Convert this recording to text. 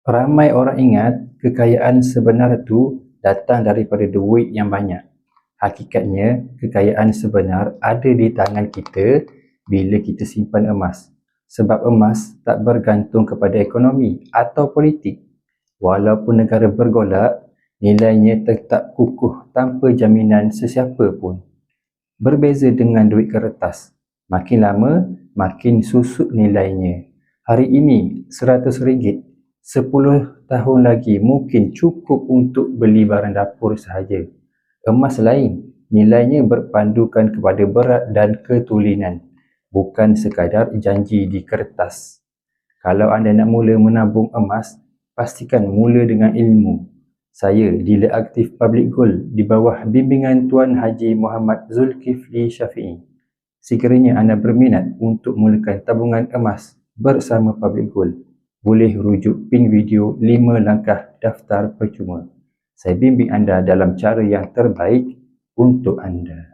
Ramai orang ingat kekayaan sebenar itu datang daripada duit yang banyak. Hakikatnya, kekayaan sebenar ada di tangan kita bila kita simpan emas. Sebab emas tak bergantung kepada ekonomi atau politik. Walaupun negara bergolak, nilainya tetap kukuh tanpa jaminan sesiapa pun. Berbeza dengan duit kertas. Makin lama, makin susut nilainya. Hari ini, RM100. 10 tahun lagi mungkin cukup untuk beli barang dapur sahaja. Emas lain, nilainya berpandukan kepada berat dan ketulinan, bukan sekadar janji di kertas. Kalau anda nak mula menabung emas, pastikan mula dengan ilmu. Saya dealer aktif Public Gold di bawah bimbingan Tuan Haji Muhammad Zulkifli Syafiee. Sekiranya anda berminat untuk mulakan tabungan emas bersama Public Gold, boleh rujuk pin video 5 langkah daftar percuma. Saya bimbing anda dalam cara yang terbaik untuk anda.